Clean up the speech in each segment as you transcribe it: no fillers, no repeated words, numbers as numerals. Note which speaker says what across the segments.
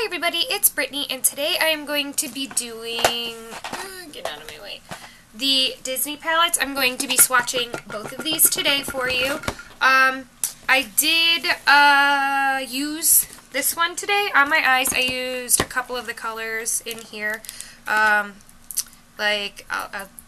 Speaker 1: everybody, it's Brittany, and today I am going to be doing, get out of my way, the Disney palettes. I'm going to be swatching both of these today for you. I did use this one today on my eyes. I used a couple of the colors in here. I'll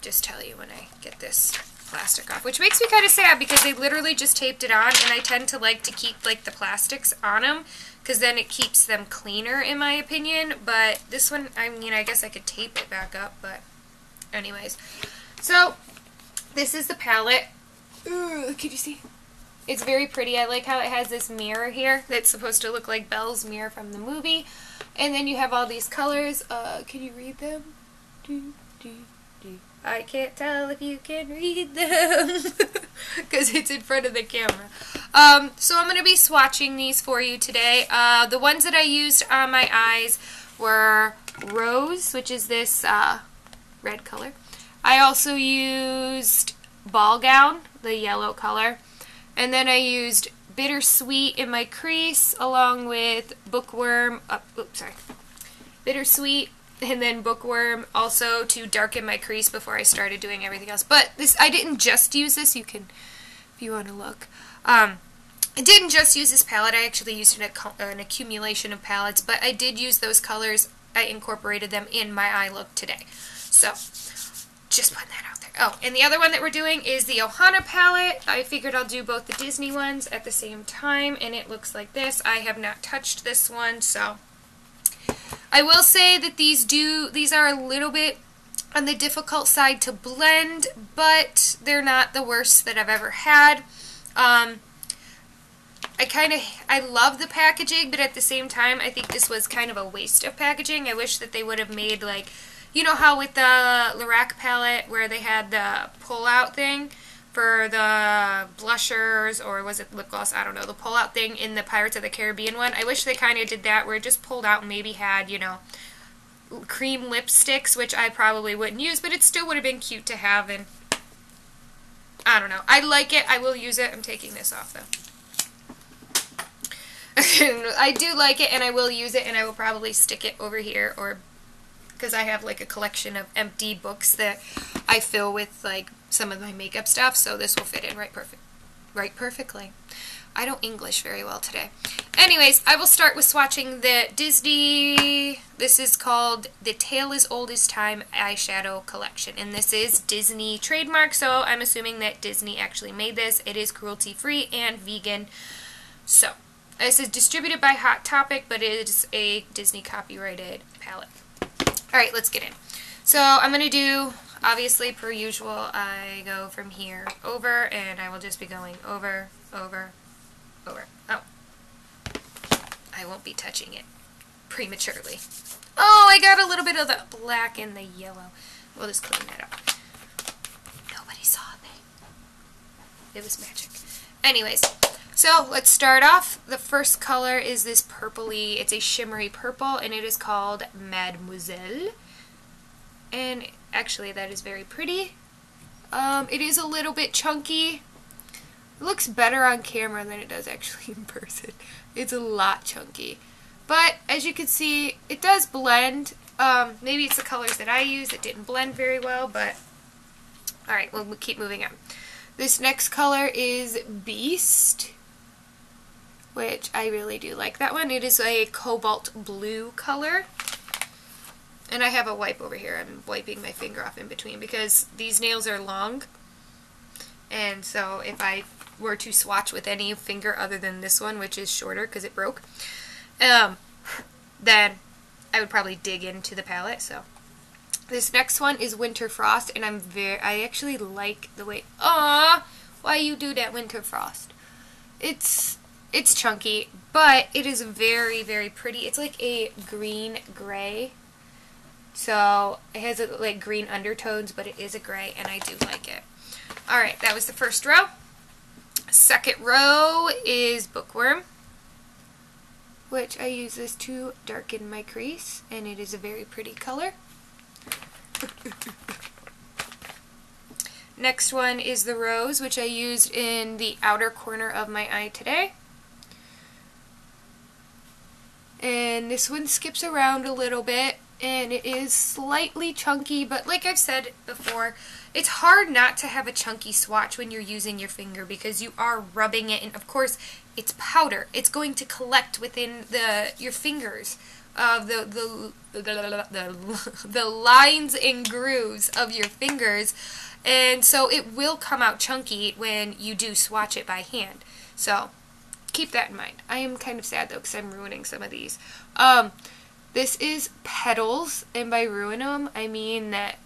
Speaker 1: just tell you when I get this plastic off, which makes me kind of sad because they literally just taped it on, and I tend to like to keep like the plastics on them because then it keeps them cleaner in my opinion. But this one, I mean, I guess I could tape it back up, but anyways. So this is the palette. Can you see? It's very pretty. I like how it has this mirror here that's supposed to look like Belle's mirror from the movie. And then you have all these colors. Can you read them? I can't tell if you can read them because it's in front of the camera. So I'm going to be swatching these for you today. The ones that I used on my eyes were Rose, which is this red color. I also used Ball Gown, the yellow color. And then I used Bittersweet in my crease along with Bookworm. Bittersweet. And then Bookworm also to darken my crease before I started doing everything else. But this, I didn't just use this. You can, if you want to look. I didn't just use this palette. I actually used an accumulation of palettes. But I did use those colors. I incorporated them in my eye look today. So, just putting that out there. Oh, and the other one that we're doing is the Ohana palette. I figured I'll do both the Disney ones at the same time. And it looks like this. I have not touched this one, so I will say that these are a little bit on the difficult side to blend, but they're not the worst that I've ever had. I love the packaging, but at the same time, I think this was kind of a waste of packaging. I wish that they would have made, like, you know how with the Lorac palette where they had the pull-out thing for the blushers, or was it lip gloss? I don't know, the pull-out thing in the Pirates of the Caribbean one. I wish they kind of did that where it just pulled out and maybe had, you know, cream lipsticks, which I probably wouldn't use, but it still would have been cute to have, and I don't know. I like it. I will use it. I'm taking this off, though. I do like it, and I will use it, and I will probably stick it over here, or because I have like a collection of empty books that I fill with like some of my makeup stuff, so this will fit in right perfectly. I don't English very well today. Anyways, I will start with swatching the Disney. This is called the Tale as Old as Time eyeshadow collection, and this is Disney trademark, so I'm assuming that Disney actually made this. It is cruelty-free and vegan. So this is distributed by Hot Topic, but it is a Disney copyrighted palette. Alright, let's get in. So I'm going to do, obviously, per usual, I go from here over, and I will just be going over, over, over. Oh. I won't be touching it prematurely. Oh, I got a little bit of the black and the yellow. We'll just clean that up. Nobody saw a thing. It was magic. Anyways, so let's start off. The first color is this purpley, it's a shimmery purple, and it is called Mademoiselle. And actually that is very pretty. It is a little bit chunky. It looks better on camera than it does actually in person. It's a lot chunky. But as you can see, it does blend. Maybe it's the colors that I use that didn't blend very well, but alright, we'll keep moving on. This next color is Beast, which I really do like that one. It is a cobalt blue color. And I have a wipe over here. I'm wiping my finger off in between because these nails are long. And so if I were to swatch with any finger other than this one, which is shorter because it broke, then I would probably dig into the palette. So this next one is Winter Frost, and I actually like the way, why you do that, Winter Frost? It's chunky, but it is very, very pretty. It's like a green-gray. So it has like green undertones, but it is a gray, and I do like it. Alright, that was the first row. Second row is Bookworm, which I use this to darken my crease, and it is a very pretty color. Next one is the Rose, which I used in the outer corner of my eye today. And this one skips around a little bit, and it is slightly chunky, but like I've said before, it's hard not to have a chunky swatch when you're using your finger because you are rubbing it, and of course it's powder. It's going to collect within your fingers of the lines and grooves of your fingers, and so it will come out chunky when you do swatch it by hand. So keep that in mind. I am kind of sad though because I'm ruining some of these. This is Petals, and by ruin them I mean that,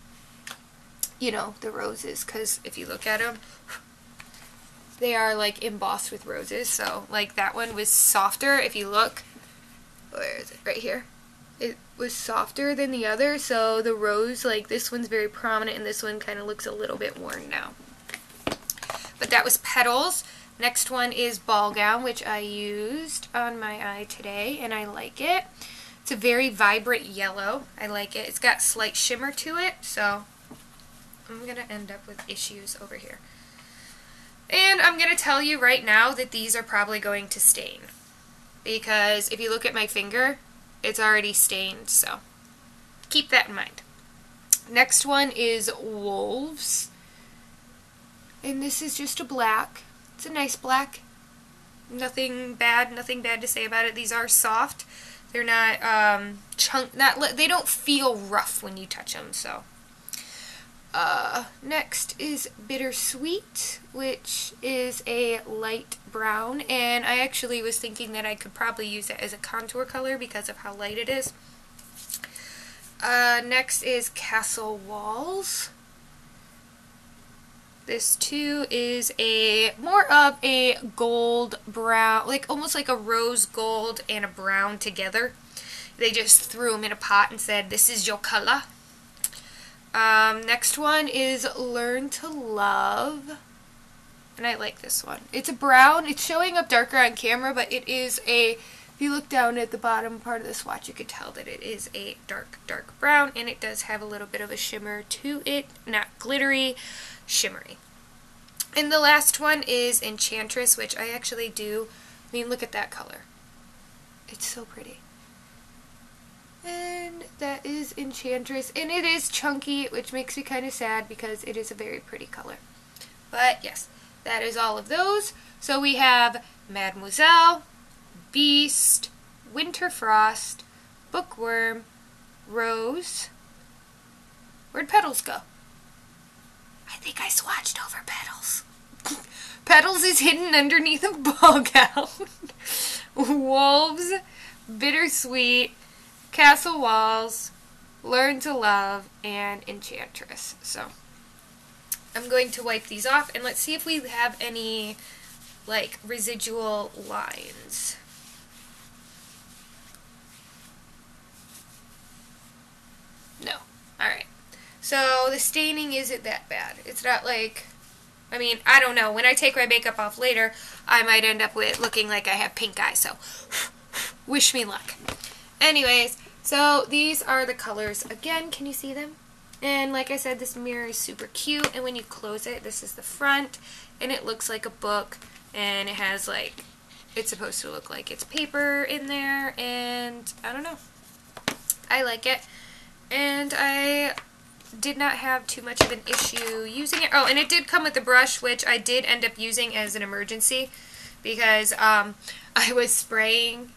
Speaker 1: you know, the roses, because if you look at them, they are like embossed with roses. So like that one was softer. If you look, where is it? Right here. It was softer than the other, so the rose, like this one's very prominent and this one kind of looks a little bit worn now. But that was Petals. Next one is Ball Gown, which I used on my eye today, and I like it. It's a very vibrant yellow. I like it. It's got slight shimmer to it, so I'm going to end up with issues over here. And I'm going to tell you right now that these are probably going to stain. Because if you look at my finger, it's already stained, so keep that in mind. Next one is Wolves. And this is just a black. It's a nice black. Nothing bad to say about it. These are soft. They're not they don't feel rough when you touch them, so. Next is Bittersweet, which is a light brown, and I actually was thinking that I could probably use it as a contour color because of how light it is. Next is Castle Walls. This too is more of a gold brown, like almost like a rose gold and a brown together. They just threw them in a pot and said, "This is your color." Next one is Learn to Love, and I like this one. It's a brown. It's showing up darker on camera, but it is if you look down at the bottom part of the swatch, you could tell that it is a dark brown, and it does have a little bit of a shimmer to it. Not glittery, shimmery. And the last one is Enchantress, which I actually do. I mean, look at that color. It's so pretty. And that is Enchantress, and it is chunky, which makes me kind of sad because it is a very pretty color. But yes, that is all of those. So we have Mademoiselle, Beast, Winter Frost, Bookworm, Rose. Where'd Petals go? I think I swatched over Petals. Petals is hidden underneath a ball gown. Wolves, Bittersweet, Castle Walls, Learn to Love, and Enchantress. So I'm going to wipe these off, and let's see if we have any like residual lines. No. Alright. So the staining isn't that bad. It's not like, I mean, I don't know. When I take my makeup off later, I might end up with looking like I have pink eye, so wish me luck. Anyways, so these are the colors. Again, can you see them? And like I said, this mirror is super cute, and when you close it, this is the front, and it looks like a book, and it has like, it's supposed to look like it's paper in there, and I don't know. I like it, and I did not have too much of an issue using it. Oh, and it did come with a brush, which I did end up using as an emergency, because I was spraying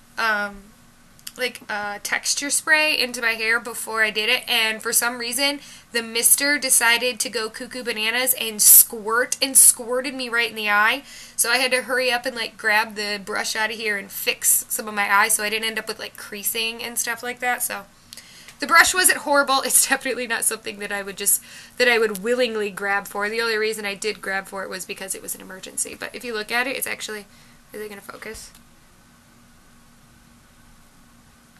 Speaker 1: texture spray into my hair before I did it, and for some reason the mister decided to go cuckoo bananas and squirted me right in the eye, so I had to hurry up and like grab the brush out of here and fix some of my eyes so I didn't end up with like creasing and stuff like that. So the brush wasn't horrible. It's definitely not something that I would willingly grab for. The only reason I did grab for it was because it was an emergency. But if you look at it, it's actually, is it going to focus?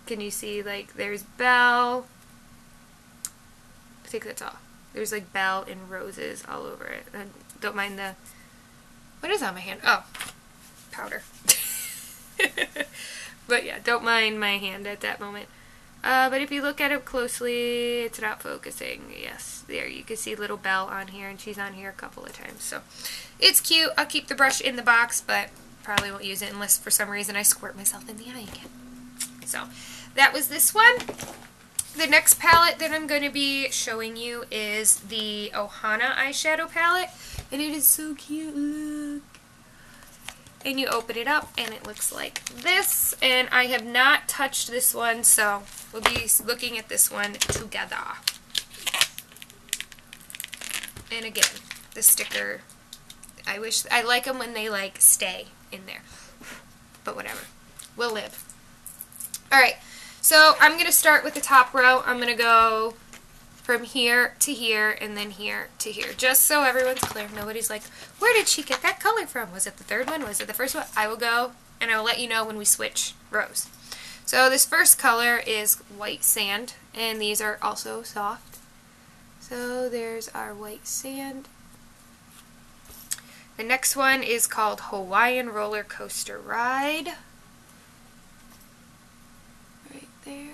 Speaker 1: Can you see, like, there's Belle. I think that's all. There's, like, Belle and roses all over it. I don't mind the... What is on my hand? Oh, powder. But, yeah, don't mind my hand at that moment. But if you look at it closely, it's not focusing. Yes, there. You can see little Belle on here, and she's on here a couple of times. So, it's cute. I'll keep the brush in the box, but probably won't use it unless for some reason I squirt myself in the eye again. So that was this one. The next palette that I'm going to be showing you is the Ohana eyeshadow palette. And it is so cute, look. And you open it up and it looks like this. And I have not touched this one, so we'll be looking at this one together. And again, the sticker, I like them when they like stay in there. But whatever, we'll live. Alright. So I'm going to start with the top row. I'm going to go from here to here and then here to here. Just so everyone's clear. Nobody's like, where did she get that color from? Was it the third one? Was it the first one? I will go and I will let you know when we switch rows. So this first color is white sand, and these are also soft. So there's our white sand. The next one is called Hawaiian Roller Coaster Ride. There.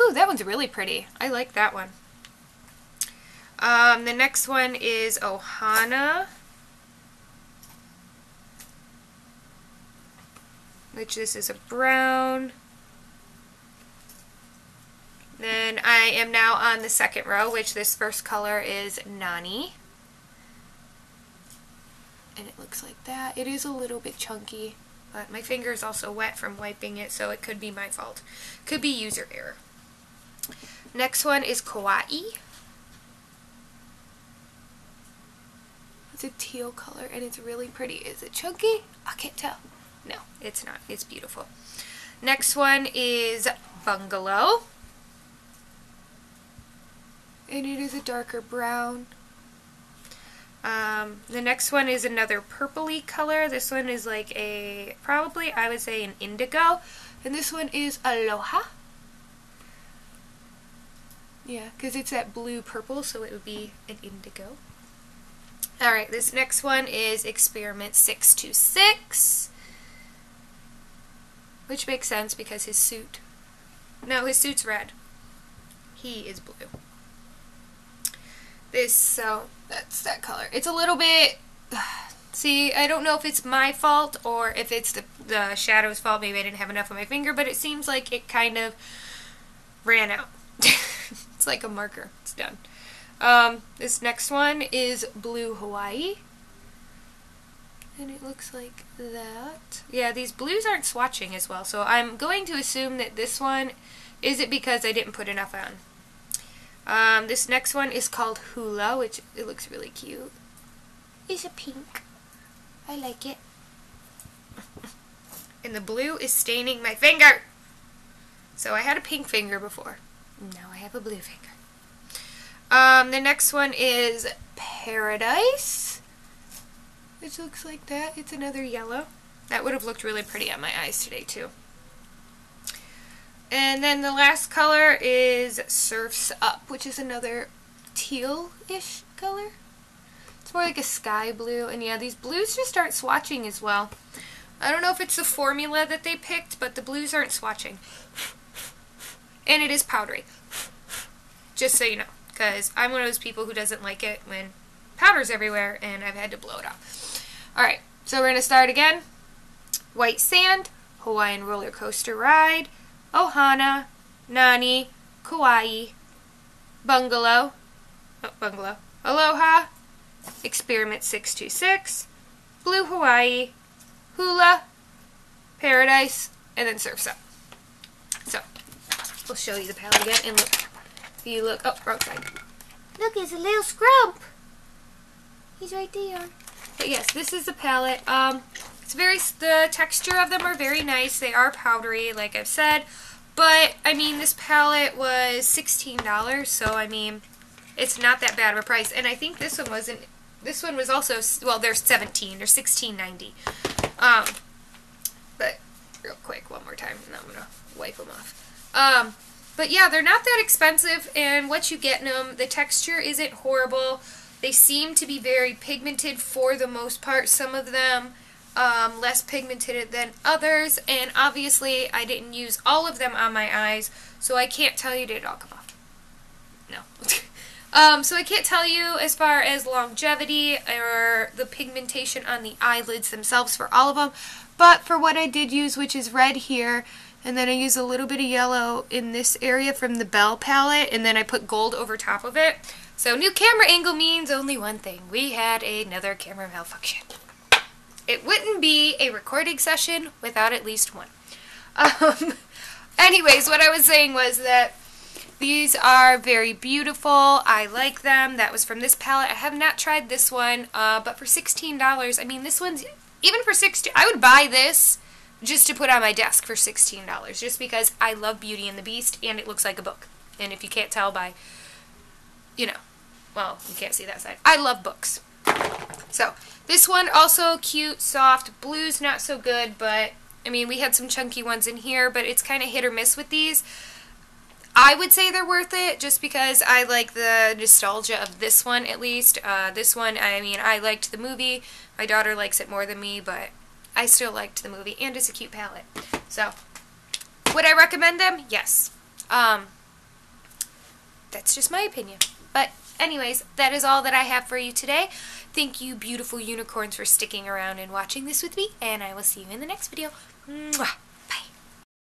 Speaker 1: Ooh, that one's really pretty. I like that one. The next one is Ohana, which this is a brown. Then I am now on the second row, which this first color is Nani. And it looks like that. It is a little bit chunky. But my finger is also wet from wiping it, so it could be my fault. Could be user error. Next one is Kawaii. It's a teal color, and it's really pretty. Is it chunky? I can't tell. No, it's not. It's beautiful. Next one is Bungalow. And it is a darker brown. The next one is another purpley color. This one is like a, probably I would say an indigo. And this one is Aloha. Yeah, because it's that blue purple, so it would be an indigo. Alright, this next one is Experiment 626. Which makes sense because his suit, no, his suit's red. He is blue. So that's that color. It's a little bit, see, I don't know if it's my fault or if it's the shadow's fault. Maybe I didn't have enough on my finger, but it seems like it kind of ran out. It's like a marker. It's done. This next one is Blue Hawaii. And it looks like that. Yeah, these blues aren't swatching as well, so I'm going to assume that this one, is it because I didn't put enough on? This next one is called Hula, which it looks really cute. It's a pink. I like it. And the blue is staining my finger. So I had a pink finger before. Now I have a blue finger. The next one is Paradise, which looks like that. It's another yellow. That would have looked really pretty on my eyes today too. And then the last color is Surf's Up, which is another teal-ish color. It's more like a sky blue. And yeah, these blues just aren't swatching as well. I don't know if it's the formula that they picked, but the blues aren't swatching. And it is powdery. Just so you know. Because I'm one of those people who doesn't like it when powder's everywhere and I've had to blow it off. Alright, so we're going to start again. White Sand, Hawaiian Roller Coaster Ride, Ohana, Nani, Kauai, Bungalow, Aloha, Experiment 626, Blue Hawaii, Hula, Paradise, and then Surf's Up. So, we'll show you the palette again, and look, if you look, oh, wrong side. Look, it's a little scrump. He's right there. But yes, this is the palette. It's the texture of them are very nice. They are powdery, like I've said. But, I mean, this palette was $16, so, I mean, it's not that bad of a price. And I think this one wasn't, this one was also, well, they're $17, they're $16.90. But, real quick, one more time, and I'm going to wipe them off. But yeah, they're not that expensive, and what you get in them, the texture isn't horrible. They seem to be very pigmented for the most part. Some of them less pigmented than others, and obviously I didn't use all of them on my eyes, so I can't tell you, did it all come off? No. So I can't tell you as far as longevity or the pigmentation on the eyelids themselves for all of them, but for what I did use, which is red here, And then I use a little bit of yellow in this area from the Belle palette, and then I put gold over top of it. So new camera angle means only one thing. We had another camera malfunction. It wouldn't be a recording session without at least one. Anyways, what I was saying was that these are very beautiful. I like them. That was from this palette. I have not tried this one, but for $16, I mean, this one's, even for $16, I would buy this just to put on my desk for $16, just because I love Beauty and the Beast, and it looks like a book. And if you can't tell by, you know, well, you can't see that side. I love books. So, this one also cute, soft. Blue's not so good, but, I mean, we had some chunky ones in here, but it's kind of hit or miss with these. I would say they're worth it just because I like the nostalgia of this one, at least. This one, I mean, I liked the movie. My daughter likes it more than me, but I still liked the movie, and it's a cute palette. So, would I recommend them? Yes. That's just my opinion. But anyways, that is all that I have for you today. Thank you, beautiful unicorns, for sticking around and watching this with me, and I will see you in the next video. Mwah!